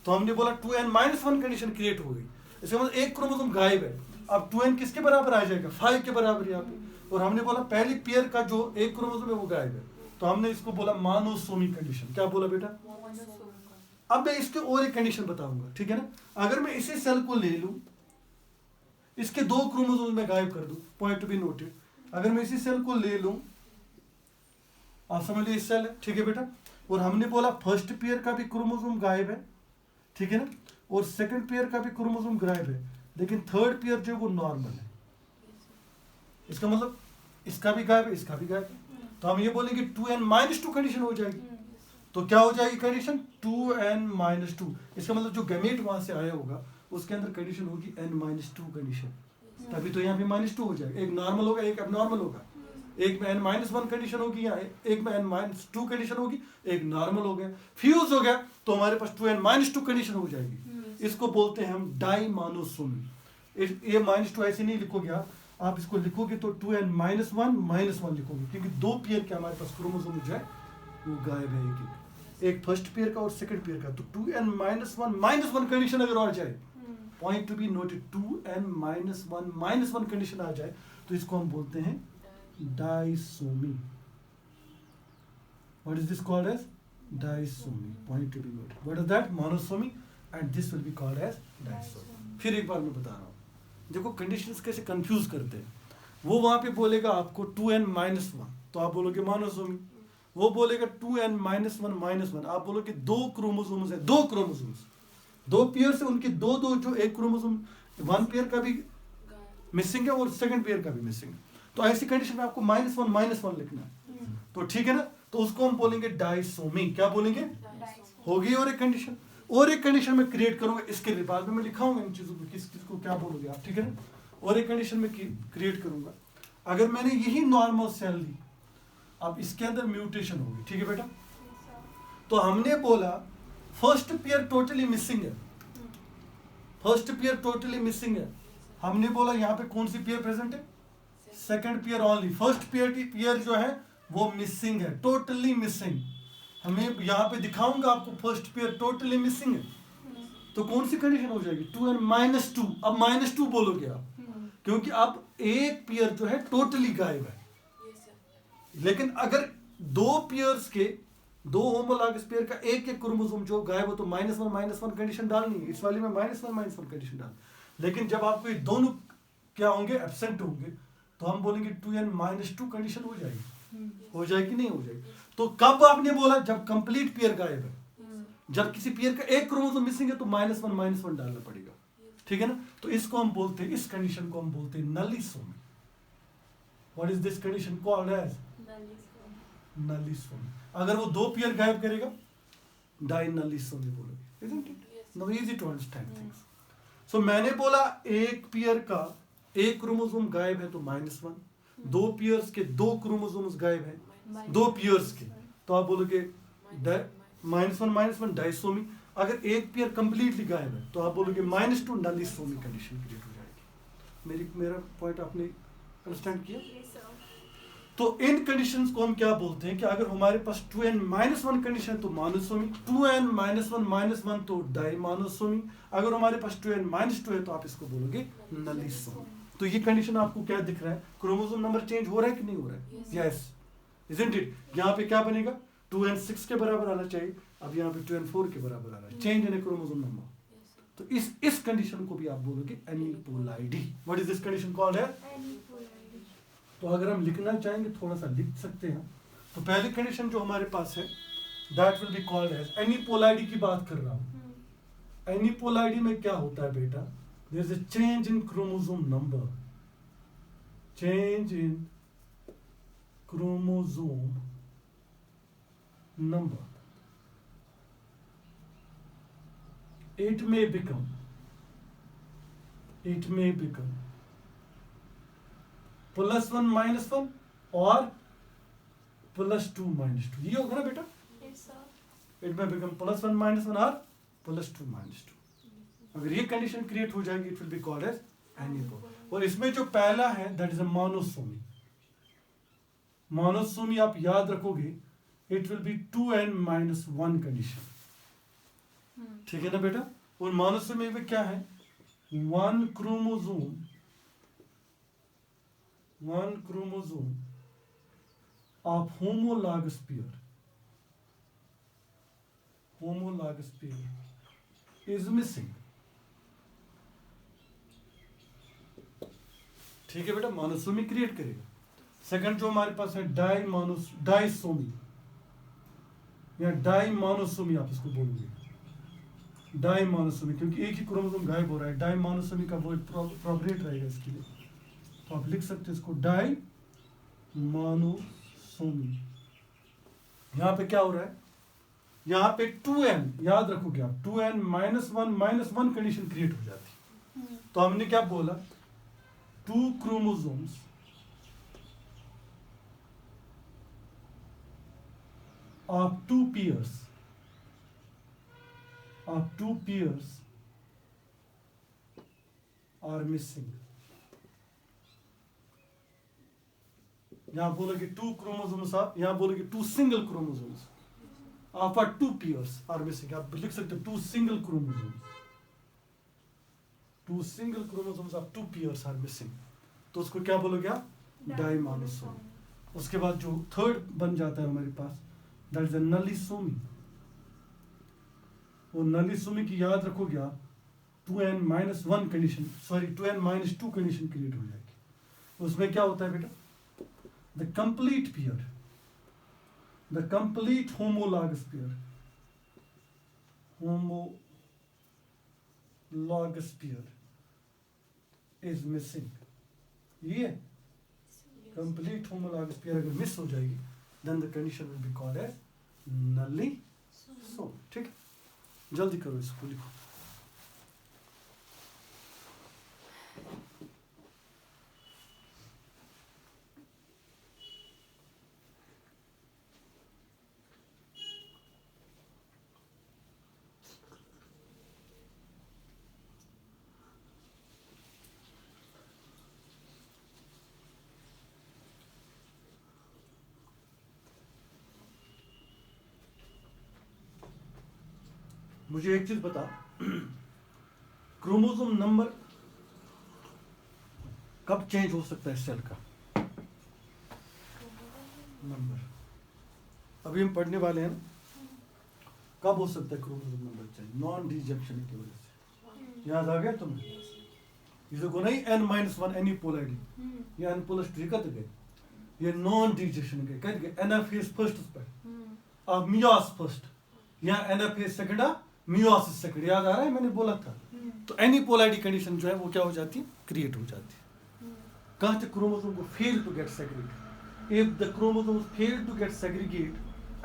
तो हमने बोला 2n-1 कंडीशन क्रिएट हो गई। इसका मतलब एक क्रोमोसोम गायब है। अब 2n किसके बराबर आ जाएगा, 5 के बराबर यहाँ पे, और हमने बोला पहली पेयर का जो एक क्रोमोसोम है वो गायब है, तो हमने इसको बोला मोनोसोमी कंडीशन। क्या बोला बेटा? अब मैं इसके और एक कंडीशन बताऊंगा, ठीक है ना। अगर मैं इसी सेल को ले लूं, इसके दो क्रोमोसोम में गायब कर दूं, पॉइंट टू बी नोटेड। अगर मैं इसी सेल को ले लूं, आप समझ लीजिए इस सेल है, ठीक है बेटा, और हमने बोला फर्स्ट पेयर का भी क्रोमोसोम गायब है, ठीक है ना, और सेकंड पेयर का भी क्रोमोसोम गायब है, लेकिन थर्ड पेयर जो वो नॉर्मल है। इसका मतलब इसका भी गायब है, इसका भी गायब है, तो हम ये बोलेंगे 2n-2 कंडीशन हो जाएगी। तो क्या हो जाएगी कंडीशन, 2n-2। इसका मतलब जो गैमेट वहां से आया होगा उसके अंदर कंडीशन होगी n-2 कंडीशन, तभी तो यहाँ पे -2 हो जाएगा। एक नॉर्मल होगा, एक एबनॉर्मल होगा, एक में n-1 कंडीशन होगी, या एक में n-2 कंडीशन होगी, एक नॉर्मल हो गया, फ्यूज हो गया, तो हमारे पास 2n-2 कंडीशन हो जाएगी। इसको बोलते हैं हम डाइमोनोसोमी। ये -2 ऐसे नहीं लिखोगे आप इसको लिखोगे तो 2n-1 लिखोगे, क्योंकि दो पेयर के हमारे पास क्रोमोसोम जो है वो गायब है, एक फर्स्ट पेयर का और सेकंड पेयर का। तो 2n-1 कंडीशन अगर आ जाए, point to be noted, 2n-1 condition आ जाए तो इसको हम बोलते हैं disomy. What is this called as? Disomy. Point to be noted, what is that? Monosomy, and this will be called as disomy. फिर एक बार मैं बता रहा हूँ, देखो कंडीशंस कैसे कंफ्यूज करते हैं। वो वहां पे बोलेगा आपको 2n-1, तो आप बोलोगे मोनोसोमी। वो बोलेगा 2n-1, आप बोलोगे दो क्रोमोसोम्स है, दो क्रोमोसोम्स, दो पेयर से उनके दो जो एक क्रोमोसोम वन पेयर का भी मिसिंग है और सेकंड पेयर का भी मिसिंग है, तो ऐसी कंडीशन में आपको -1 लिखना है। तो ठीक है ना, तो उसको हम बोलेंगे डाइसोमी। क्या बोलेंगे? होगी और एक कंडीशन, और एक कंडीशन में क्रिएट करूंगा, इसके बाद में मैं लिखाऊंगा इन चीजों को, किस चीज को क्या बोलोगे आप, ठीक है ना। और एक कंडीशन में क्रिएट करूंगा, अगर मैंने यही नॉर्मल सेल ली, अब इसके अंदर म्यूटेशन होगी, ठीक है बेटा। तो हमने बोला फर्स्ट पेयर टोटली मिसिंग है, फर्स्ट पेयर टोटली मिसिंग है। हमने बोला यहाँ पे कौन सी पेयर प्रेजेंट है? Second pair only. First pair जो है वो मिसिंग है, टोटली मिसिंग। हमें यहाँ पे दिखाऊंगा आपको फर्स्ट पेयर टोटली मिसिंग है, तो कौन सी कंडीशन हो जाएगी? 2n-2। अब -2 बोलोगे आप, क्योंकि अब एक पेयर जो है टोटली गायब है। लेकिन अगर दो पेयर्स के, दो होमोलॉगस पेयर का एक क्रोमोसोम जो गायब हो, तो -1 कंडीशन डालनी है। इस वाली में -1 कंडीशन डाल। लेकिन जब आपको ये दोनों क्या होंगे, एब्सेंट होंगे, तो हम बोलेंगे 2n-2 कंडीशन हो जाएगी। हो जाएगी नहीं हो जाएगी? तो कब आपने बोला? जब कंप्लीट पेयर गायब है। जब किसी पेयर का एक क्रोमोसोम मिसिंग है तो -1 डालना पड़ेगा, ठीक है ना। तो इसको हम बोलते हैं, इस कंडीशन को हम बोलते हैं nullisomy. What is this condition called as? Nullisomy. अगर वो 2 पेयर गायब करेगा, डाइनलिसोमी बोलोगे, isn't it? Now easy to understand things. So मैंने बोला एक पेयर का एक क्रोमोसोम गायब है तो -1, 2 पेयर्स के 2 क्रोमोसोम्स गायब है 2 पेयर्स के, तो आप बोलोगे -1 डाइसोमी। अगर एक पेयर कंप्लीटली गायब है तो आप बोलोगे -2 नलिसोमी कंडीशन क्रिएट हो जाएगी। मेरा पॉइंट आपने अंडरस्टैंड किया? तो इन कंडीशंस को हम क्या बोलते हैं कि अगर हमारे पास 2n-1 कंडीशन है तो मोनोसोमी, 2n-1 तो डाइमोनोसोमी, अगर हमारे पास 2n-2 है तो आप इसको बोलोगे नलिसोमी। तो ये कंडीशन आपको क्या दिख रहा है? क्रोमोसोम नंबर चेंज हो रहा है कि नहीं हो रहा है? Yes, isn't it? यहाँ पे क्या बनेगा? 2n6 के बराबर आना चाहिए, अब यहाँ पे 2n4 के बराबर आ रहा है, चेंज इन क्रोमोसोम नंबर। तो इस कंडीशन को भी आप बोलोगे aneuploidy. What is this condition called है? तो अगर हम लिखना चाहेंगे थोड़ा सा लिख सकते हैं। तो पहली कंडीशन जो हमारे पास है that will be called as aneuploidy की बात कर रहा हूं। एनिपोलाइडी में क्या होता है बेटा? There is a change in chromosome number, change in chromosome number. It may become +1 -1 और +2 -2। ये होगा ना बेटा? It may become +1 -1 और +2 -2। अगर ये कंडीशन क्रिएट हो जाएगी it will be called as aneuploid. और इसमें जो पहला है that is a monosomy. Monosomy आप याद रखोगे it will B 2n-1 condition, ठीक है ना बेटा। और मोनोसोमी में क्या है? 1 chromosome of homologous pair is missing, ठीक है बेटा। मोनोसोमी क्रिएट करेगा। सेकंड जो हमारे पास है डाइसोमी या डाइमोनोसोमी, आप इसको बोलोगे डाइमोनोसोमी, क्योंकि एक ही क्रोमोसोम गायब हो रहा है। डाइमोनोसोमी का वो प्रोपरेट रहेगा इसके लिए, तो आप लिख सकते हैं इसको डाइमोनोसोमी। यहाँ पे क्या हो रहा है? यहाँ पे 2n याद रखोगे आप, 2n-1 कंडीशन क्रिएट हो जाती है। तो हमने क्या बोला? 2 chromosomes of 2 pairs are missing। यहां बोलोगे 2 क्रोमोसोम्स ऑफ, यहां बोलोगे 2 single chromosomes of 2 pairs are missing। आप लिख सकते हो 2 single chromosomes of 2 pairs are missing। तो उसको क्या बोलोगे आप? डाइमोनोसोमी। उसके बाद जो थर्ड बन जाता है हमारे पास दैट इज अ नलिसोमी। वो नलिसोमी की याद रखोगे आप 2n-1 condition, 2n-2 condition create हो जाएगी। उसमें क्या होता है बेटा? The complete homologous pair is missing. ये कंप्लीट होमोलॉगस पेयर अगर मिस हो जाएगी then the condition will be called as nullisomy। ठीक है, जल्दी करो इसको लिखो। मुझे एक चीज बता, क्रोमोसोम नंबर कब चेंज हो सकता है सेल का नंबर? अभी हम पढ़ने वाले हैं कब हो सकता है chromosome number change? Non rejection की वजह से। याद आ गया तुम्हें? इसको नहीं n-1 एनिपोलाइडी या n+2 का गए ये नॉन डिजेक्शन के कह एनाफेज फर्स्ट पे अब मियोस फर्स्ट या एनाफेज सेकंड मियोसिस सेकंड, याद आ रहा है मैंने बोला था। तो एनीपोलैरिटी कंडीशन जो है वो क्या हो जाती है, क्रिएट हो जाती है। कहाँ तक क्रोमोसोम को fail to get segregate, if the chromosome fail to get segregate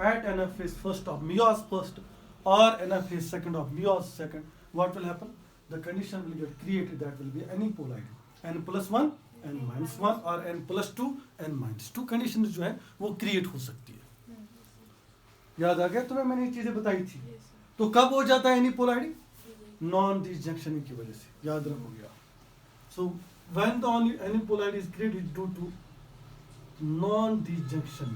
at anaphase first of meiosis first or anaphase second of meiosis second, what will happen? The condition will get created that will be aneuploidy, n plus 1 n minus 1 or n plus 2 n minus 2 conditions जो है वो create हो सकती है। याद आ गया तुम्हें, मैंने ये चीजें बताई थी। तो कब हो जाता है aneuploidy? नॉन डिजंक्शन की वजह से, याद रखोगे आप। So when the aneuploidy is created due to non disjunction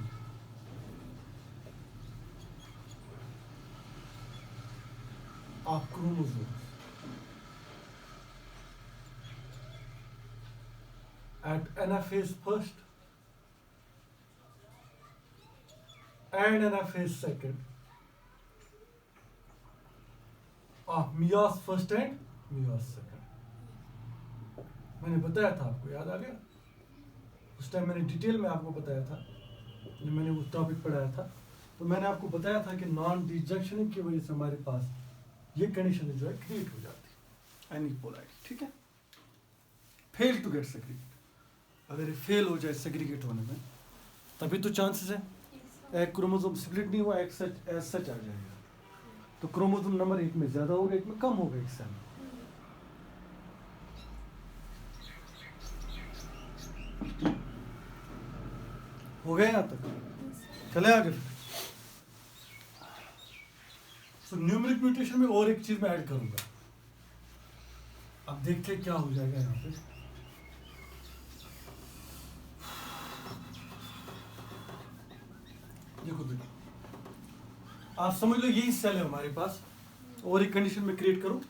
of chromosomes at anaphase first and anaphase second of meiosis first and meiosis second। मैंने बताया था आपको, याद आ गया? उस टाइम मैंने डिटेल में आपको बताया था जब मैंने वो टॉपिक पढ़ाया था। तो मैंने आपको बताया था कि नॉन डिजंक्शन की वजह से हमारे पास ये कंडीशन जो है क्रिएट हो जाती है एनीपोलैरिटी, ठीक है। फेल टू गेट सेग्रीगेट, अगर ये फेल हो जाए सेग्रीगेट होने में तभी तो चांसेस है एक क्रोमोसोम स्प्लिट नहीं हुआ, एक सच एज सच आ जाएगा। तो क्रोमोसोम नंबर एक में ज्यादा होगा, एक में कम होगा, एक सेल में। हो गया यहाँ तक, चले आगे फिर। तो न्यूमेरिक म्यूटेशन में और एक चीज मैं ऐड करूंगा, अब देखते क्या हो जाएगा यहाँ पे। देखो आप समझ लो यही सेल है हमारे पास, और एक कंडीशन में क्रिएट करो।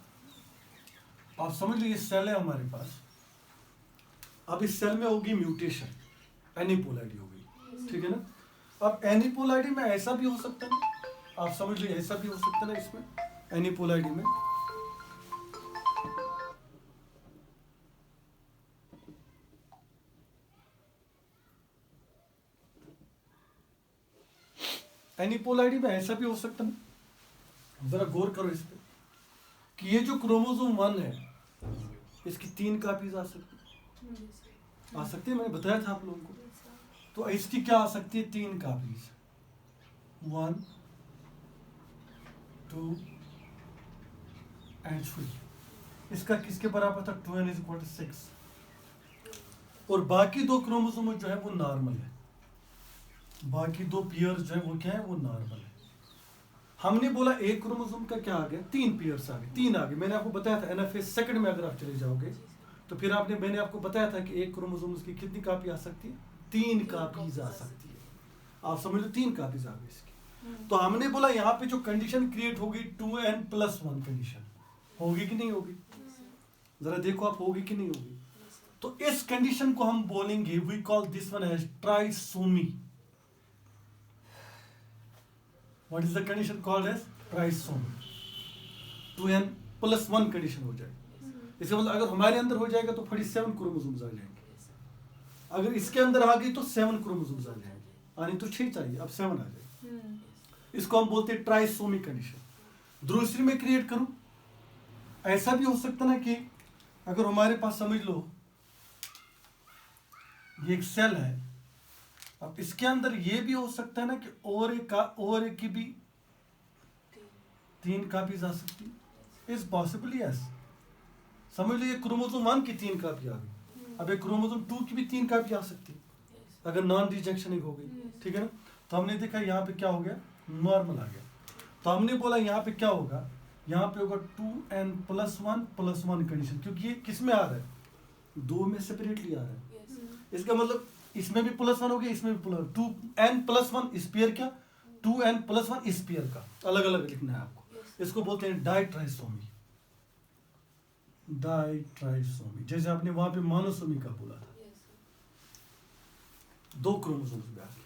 आप समझ लो ये सेल है हमारे पास, अब इस सेल में होगी म्यूटेशन, एनीपोलैरिटी होगी, ठीक है ना। अब एनीपोलैरिटी में ऐसा भी हो सकता है, आप समझ लीजिए ऐसा भी हो सकता है ना, इसमें एनीपोलैरिटी में ऐसा भी हो सकता है, जरा गौर करो इस पे कि ये जो क्रोमोसोम 1 है इसकी 3 कॉपीज आ सकती है, मैंने बताया था आप लोगों को। तो इसकी क्या आ सकती है, 3 कॉपीज, 1 2 and 3। इसका किसके बराबर था, 2n = 6। और बाकी 2 क्रोमोसोम जो है वो नॉर्मल है, बाकी 2 पेयर्स जो है वो क्या है, वो नॉर्मल है। हमने बोला एक क्रोमोसोम का क्या आ गया, 3 पेयर्स आ गए, 3 आ गए। मैंने आपको बताया था एनाफेज सेकंड में अगर आप चले जाओगे तो फिर मैंने आपको बताया था कि एक क्रोमोसोम की कितनी कॉपी आ सकती है, 3 कॉपीज आ सकती है। आप समझ लो 3 कॉपीज आ गई इसकी। तो हमने बोला यहाँ पे जो कंडीशन क्रिएट होगी 2n + 1 कंडीशन होगी कि नहीं होगी, जरा देखो आप, होगी कि नहीं होगी। तो इस कंडीशन को हम बोलेंगे, we call this one as trisomy. What is the condition called as trisomy. 2n + 1 condition हो जाएगी। इसका मतलब अगर हमारे अंदर हो जाएगा तो 47 क्रोमोसोम्स आ जाएंगे, अगर इसके अंदर आ गई तो 7 क्रोमोसोम्स आ जाएंगे, यानी तो 6 चाहिए, अब 7 आ जाएंगे। इसको हम बोलते हैं ट्राइसोमी कंडीशन। दूसरी में क्रिएट करूं, ऐसा भी हो सकता ना कि अगर हमारे पास समझ लो ये एक सेल है, अब इसके अंदर ये भी हो सकता है ना कि और एक की भी 3 कॉपीज आ सकती है, इज पॉसिबल, यस। समझ लो ये क्रोमोसोम 1 की 3 कॉपी आ गई, अब एक क्रोमोसोम 2 की भी 3 कॉपी आ सकती है अगर नॉन डिजंक्शनिंग हो गई, ठीक है ना। तो हमने देखा यहाँ पे क्या हो गया, नॉर्मल आ गया। तो हमने बोला यहाँ पे क्या होगा, यहाँ पे होगा 2n + 1 + 1 कंडीशन, क्योंकि ये किस में आ रहा है, 2 में सेपरेटली आ रहा है। इसका मतलब इसमें भी +1 हो गया, इसमें भी +1, 2n + 1 स्पेयर, क्या 2n + 1 स्पेयर का अलग अलग लिखना है आपको। इसको बोलते हैं डाइट्राइसोमी, डाइट्राइसोमी। जैसे आपने वहां पे मोनोसोमी का बोला था, 2 क्रोमोसोम्स में आ गए,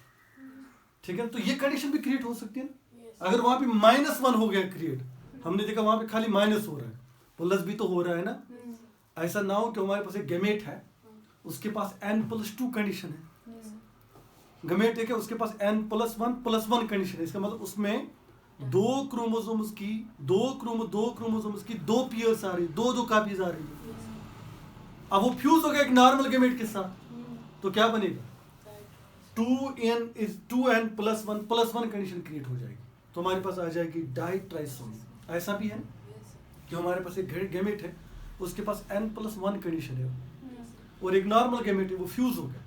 ठीक है। तो ये कंडीशन भी क्रिएट हो सकती है ना। अगर वहां पे -1 हो गया क्रिएट, हमने देखा वहां पे खाली माइनस हो रहा है, प्लस भी तो हो रहा है ना। ऐसा ना हो कि हमारे पास एक गैमेट है, उसके पास n + 2 कंडीशन है, गमेट एक है, उसके पास n+1+1 कंडीशन है। इसका मतलब उसमें दो क्रोमोसोम्स की दो क्रोमोसोम्स की दो पेयर्स आ रही, दो कॉपीज आ रही है। अब वो फ्यूज हो गया एक नॉर्मल गमेट के साथ, तो क्या बनेगा? 2n+1+1 कंडीशन क्रिएट हो जाएगी, तो हमारे पास आ जाएगी डाइट्राइसोमी। ऐसा भी है कि हमारे पास एक गैमेट है, उसके पास n+1 कंडीशन है और एक नॉर्मल गैमेट है, वो फ्यूज हो गया,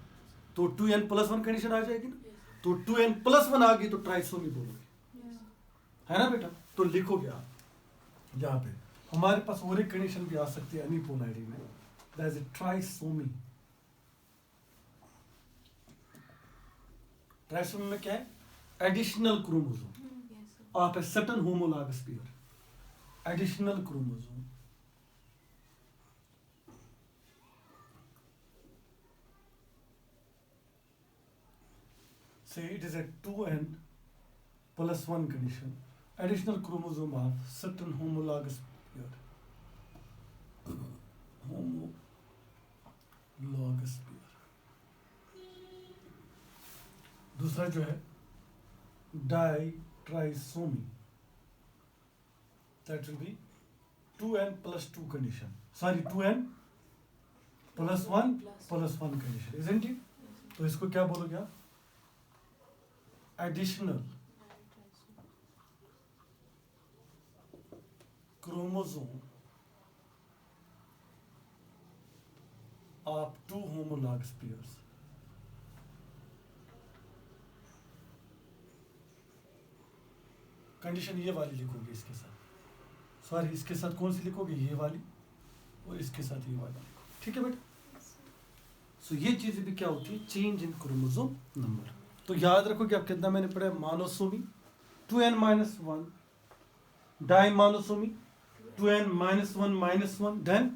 तो 2n+1 कंडीशन आ जाएगी ना। तो 2n+1 आ गई तो ट्राइसोमी बोलोगे, है ना बेटा? तो लिखोगे आप यहाँ पे। हमारे पास और एक कंडीशन भी आ सकती है एनीपोलैरिटी में, दैट इज ट्राइसोमी। ट्राइसोमी में क्या है? Additional chromosome of a certain homologous pair. Additional chromosome say it is a 2n+1 condition, additional chromosome of certain homologous pair. Homologous pair. दूसरा जो है डाइट्राइसोमी, that will be 2n+2 condition. Sorry, 2n+1+1 condition, isn't it? तो इसको क्या बोलोगे आप? Additional chromosome of two homologous pairs. Condition ये वाली लिखोगे इसके साथ, सॉरी इसके साथ कौन सी लिखोगे? ये वाली, और इसके साथ ये वाली, ठीक है बेटा? सो ये चीजें भी क्या होती है? Change in chromosome number. तो याद रखो कि अब कितना मैंने पढ़ा? Monosomy 2n-1, डाइमोनोसोमी 2n-1-1,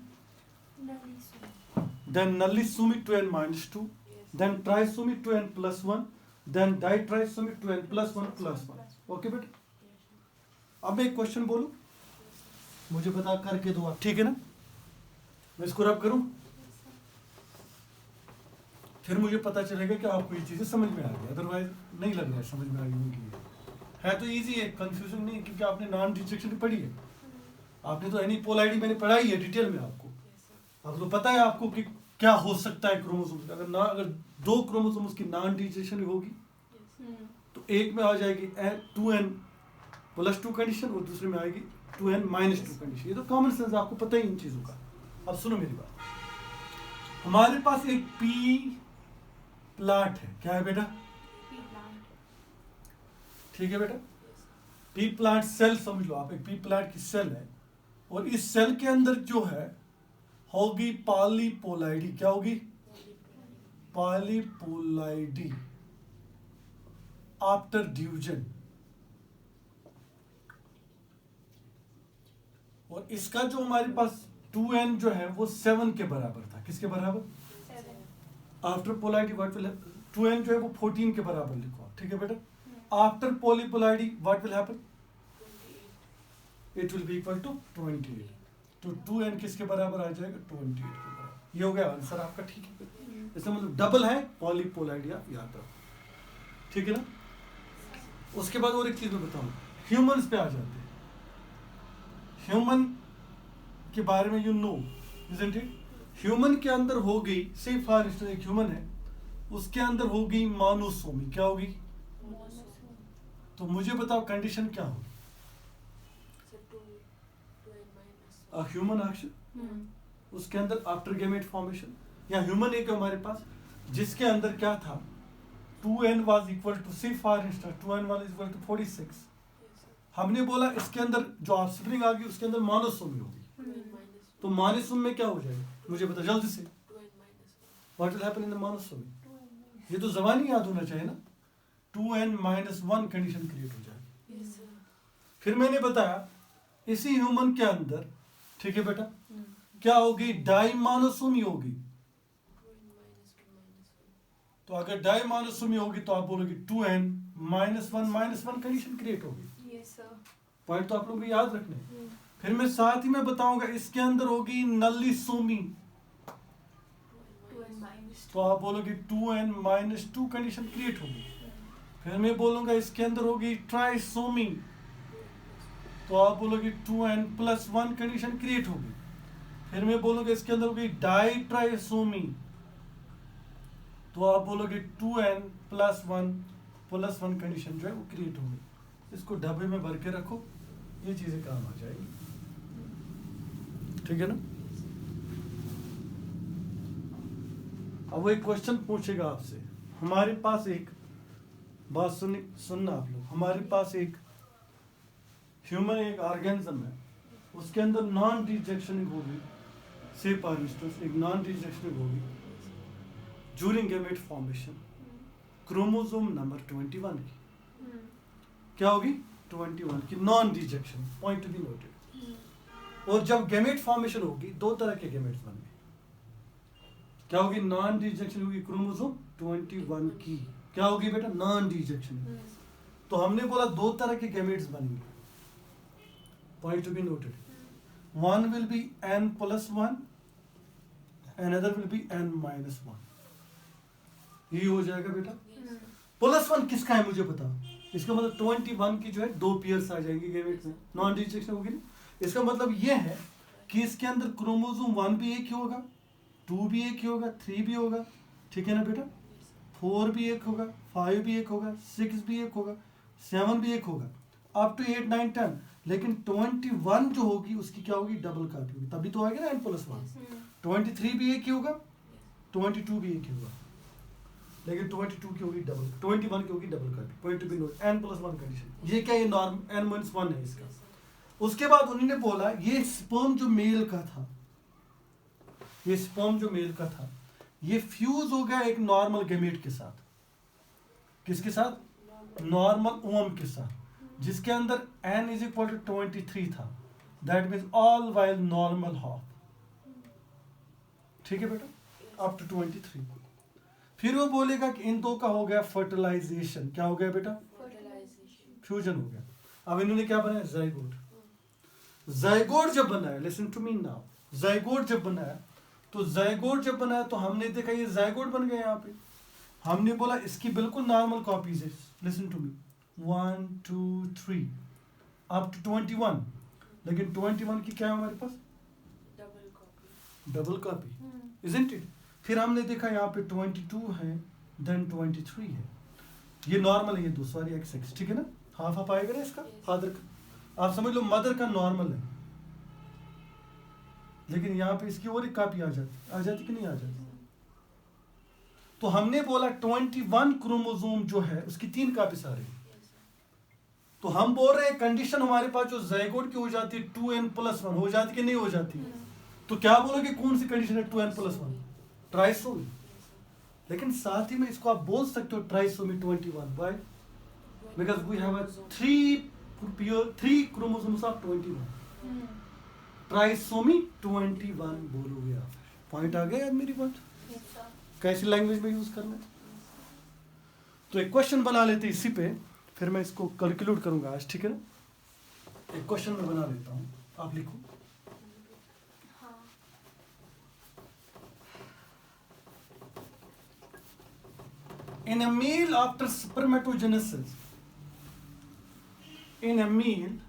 then नलिसोमी 2n-2, then trisomy 2n+1, then डाइट्राइसोमी 2n+1+1। Okay बेटा? अब मैं एक क्वेश्चन बोलूं, मुझे बता करके दो आप, ठीक है ना? मैं इसको रब करूं, फिर मुझे पता चलेगा कि आपको ये चीज़ें समझ में आ गई, अदरवाइज नहीं लग रहा है समझ में आ गई है। तो इजी है, कंफ्यूजन नहीं है, क्योंकि आपने नॉन डिस्ट्रक्शन पढ़ी है, आपने तो एनीपोलैरिटी मैंने पढ़ाई है डिटेल में आपको। अब तो पता है आपको कि क्या हो सकता है क्रोमोसोम्स, अगर दो क्रोमोसोम्स की नॉन डिस्ट्रक्शन होगी तो एक में आ जाएगी 2n+2 कंडीशन और दूसरे में आएगी 2n-2 कंडीशन। ये तो कॉमन सेंस, आपको पता ही इन चीज़ों का। अब सुनो मेरी बात, हमारे पास एक पी प्लांट है, क्या है बेटा? ठीक है बेटा? पी प्लांट सेल समझ लो आप, एक पी प्लांट की सेल है, और इस सेल के अंदर जो है होगी पॉलीपोलाइडी। क्या होगी? पॉलीपोलाइडी आफ्टर डिवीजन। और इसका जो हमारे पास 2n जो है वो 7 के बराबर था। किसके बराबर? After polarity what will 2n जो है वो 14 के बराबर लिखो, ठीक है बेटा? After polypolarity what will happen? It will be equal to 28। तो 2n किसके बराबर आ जाएगा? 28 के बराबर। ये हो गया आंसर आपका, ठीक है? इसका मतलब डबल है पॉलीपोलैरिटी, आप याद रखो, ठीक है ना? उसके बाद और एक चीज मैं बताऊं, ह्यूमंस पे आ जाते हैं। ह्यूमन के बारे में you know, isn't it? Human के अंदर हो गई, से फॉर इंस्टेंस एक ह्यूमन है, उसके अंदर हो गई मोनोसोमी। क्या होगी? तो मुझे बताओ कंडीशन क्या होगी? ह्यूमन एक्शन, उसके अंदर आफ्टर गैमेट फॉर्मेशन, या ह्यूमन एक हमारे पास जिसके अंदर क्या था? 2n was equal to, say for instance 2n was equal to 46। हमने बोला इसके अंदर जो ऑफस्प्रिंग आ गई उसके अंदर मोनोसोमी होगी, तो मोनोसोम में क्या हो जाएगा? मुझे बता जल्दी से, what will happen in the monosomy? ये तो जबानी याद होना चाहिए ना। 2n-1 कंडीशन क्रिएट हो जाएगी। फिर मैंने बताया इसी ह्यूमन के अंदर, ठीक है बेटा, क्या होगी? डाइमोनोसोमी होगी। तो अगर डाइमोनोसोमी होगी तो आप बोलोगे 2n-1 कंडीशन क्रिएट होगी। पॉइंट तो आप लोगों को याद रखने। फिर मैं साथ ही में बताऊंगा इसके अंदर होगी नलिसोमी। तो आप बोलोगे 2n माइनस 2 कंडीशन क्रिएट होगी। फिर मैं बोलूंगा इसके अंदर होगी ट्राइसोमी, तो आप बोलोगे 2n प्लस 1 कंडीशन क्रिएट होगी। फिर मैं बोलूंगा इसके अंदर होगी डाई ट्राइसोमी, तो आप बोलोगे 2n प्लस 1 कंडीशन जो है वो क्रिएट होगी। इसको डब्बे में भर के रखो, ये चीजें काम आ जाएगी, ठीक है ना। अब वो एक क्वेश्चन पूछेगा आपसे, हमारे पास एक बात सुनना आप लोग, हमारे पास एक ह्यूमन एक ऑर्गेनिज्म है, उसके अंदर नॉन डिजेक्शनिंग होगी, से फॉर इंस्टेंस एक नॉन डिजेक्शनिंग होगी during gamete formation, chromosome number 21 की क्या होगी 21 की non detection, point to be noted. और जब गैमेट फॉर्मेशन होगी दो तरह के गैमेट्स बनेंगे, क्या होगी नॉन डिजेक्शन होगी क्रोमोसोम 21 की, क्या होगी बेटा नॉन डिजेक्शन। तो हमने बोला दो तरह के गैमेट्स बनेंगे, point to be noted, one will be n plus 1, another will be n minus 1, यही हो जाएगा बेटा। प्लस 1 किसका है मुझे बता, इसका मतलब 21 की जो है दो पेयर्स आ जाएंगे गैमेट्स में, नॉन डिजेक्शन होगी ना। इसका मतलब ये है कि इसके अंदर क्रोमोसोम 1 भी एक ही होगा, 2 भी एक ही होगा, 3 भी होगा, ठीक है ना बेटा, 4 भी एक होगा, 5 भी एक होगा, 6 भी एक होगा, 7 भी एक होगा, अप टू 8 9 10। लेकिन 21 जो होगी उसकी क्या होगी डबल कॉपी होगी, तभी तो आएगा ना n प्लस 1। 23 भी एक ही होगा, 22 भी एक ही होगा, लेकिन 22 की होगी डबल, 21 की होगी double copy, point to be note, n plus 1 condition. ये क्या, ये नॉर्म n माइनस 1 है इसका। उसके बाद उन्होंने बोला ये स्पर्म जो मेल का था, ये स्पर्म जो मेल का था, ये फ्यूज हो गया एक नॉर्मल गैमेट के साथ, किसके साथ, नॉर्मल ओम के साथ, जिसके अंदर n इज इक्वल टू 23 था, that means all while normal half, ठीक है बेटा, अप टू 23। फिर वो बोलेगा कि इन दो का हो गया फर्टिलाइजेशन, क्या हो गया बेटा, फ्यूजन हो गया। अब इन्होंने क्या बनाया, जाइगोट। जाइगोट जब बनाया, listen to me now, zygote जब बनाया, तो जाइगोट जब बनाया तो हमने देखा ये जाइगोट बन गया। यहाँ पे हमने बोला इसकी बिल्कुल नॉर्मल कॉपीज है, listen to me, 1 2 3 up to 21, लेकिन 21 की क्या है हमारे पास, डबल कॉपी, इजंट इट। फिर हमने देखा यहाँ पे 22 है, देन 23 है, ये नॉर्मल है, ये दो सॉरी x, ठीक है ना, हाफ हाफ आएगा ना इसका, फादर का आप समझ लो मदर का नॉर्मल है, लेकिन यहाँ पे इसकी और एक कॉपी आ जाती कि नहीं आ जाती। तो हमने बोला 21 क्रोमोसोम जो है उसकी 3 कॉपीज आ रही है, तो हम बोल रहे हैं कंडीशन हमारे पास जो जाइगोट की हो जाती है 2n प्लस 1 हो जाती कि नहीं हो जाती। तो क्या बोलोगे कौन सी कंडीशन है 2n प्लस 1, ट्राइसोमी। लेकिन साथ ही में इसको आप बोल सकते हो trisomy 21, why, because we have 3 chromosomes of 21, trisomy 21 बोलोगे आप। पॉइंट आ गया यार मेरी बात, कैसी लैंग्वेज में यूज करना है। तो एक क्वेश्चन बना लेते इसी पे, फिर मैं इसको कैलकुलेट करूंगा आज, ठीक है ना। एक क्वेश्चन मैं बना लेता हूं, आप लिखो। In a male after spermatogenesis, in a male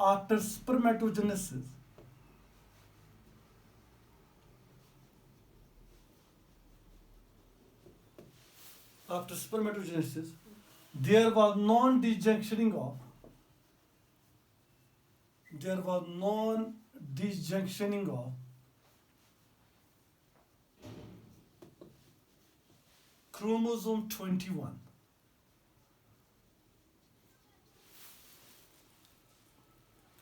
after spermatogenesis, there was non-disjunctioning of chromosome 21.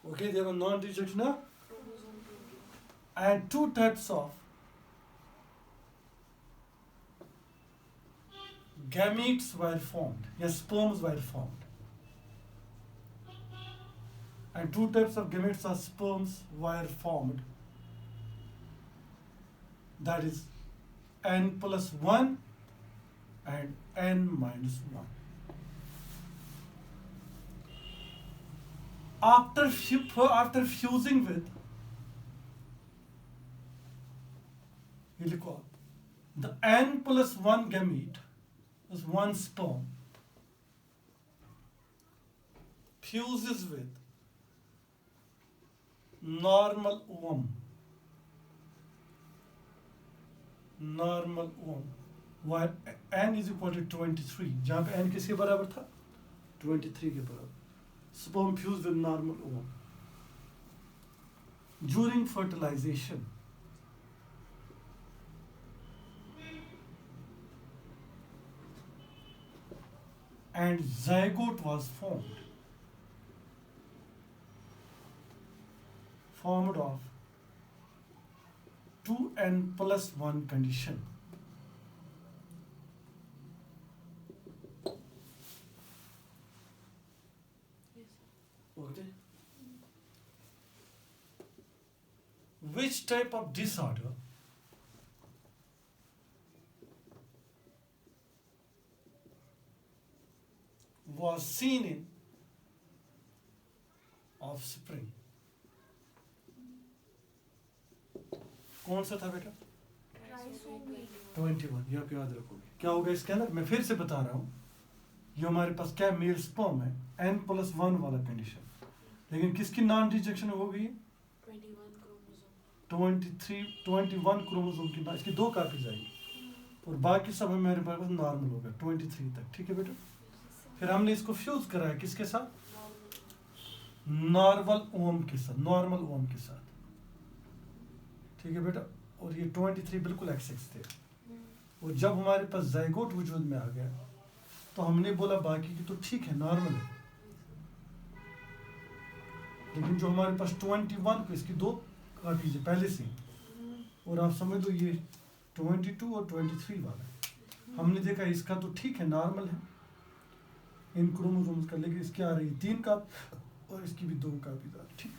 Okay, there was non-disjunction of, and 2 types of gametes were formed, yes, sperms were formed, and 2 types of gametes or sperms were formed, that is n plus 1 and n minus 1. After fusing with ये लिखो आप, the n+1 gamete is one sperm fuses with normal ovum while n is equal to 23, जहाँ पे n किसके बराबर था 23 के बराबर. Sperm fused with normal ovum. During fertilization, and zygote was formed of 2n+1 condition. Okay. Which type of disorder was seen in offspring? कौन सा था बेटा? 21. ये आप याद रखोगे. क्या होगा इसके अंदर? मैं फिर से बता रहा हूँ. ये हमारे पास क्या मेल स्पर्म है, n+1 वाला कंडीशन, लेकिन किसकी नॉन रिजेक्शन हो गई? 21 क्रोमोसोम की. इसकी 2 कापीज आएगी और बाकी सब हमारे पास नॉर्मल होगा 23 तक. ठीक है बेटा. फिर हमने इसको फ्यूज कराया किसके साथ? नॉर्मल ओम के साथ. ठीक है बेटा. और ये 23 बिल्कुल एक्सेस थे. और जब हमारे पास जाइगोट वजूद में आ गया तो हमने बोला बाकी की तो ठीक है, नॉर्मल है, लेकिन जो हमारे पास 21 को इसकी 2 कापीज है पहले से, और आप समझ लो ये 22 और 23 वाला है. हमने देखा इसका तो ठीक है, नॉर्मल है इन क्रोमोसोम्स का, लेकिन इसकी आ रही 3 काप और इसकी भी 2 कापीज आ रही. ठीक.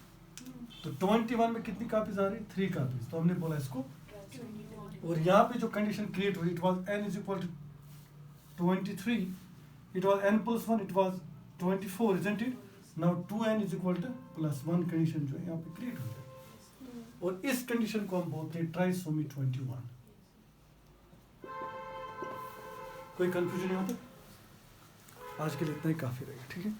तो 21 में कितनी कापीज आ रही? 3 कापीज. तो हमने बोला इसको. और यहाँ पे जो कंडीशन क्रिएट हुई, it was n is equal to 23, it was n+1, it was 24, isn't it? Now 2n is equal to +1 condition जो है यहाँ पे क्रिएट हो जाए. और इस कंडीशन को हम बोलते हैं ट्राइसोमी 21. कोई कंफ्यूजन यहाँ तक? आज के लिए इतना ही काफी रहेगा. ठीक है.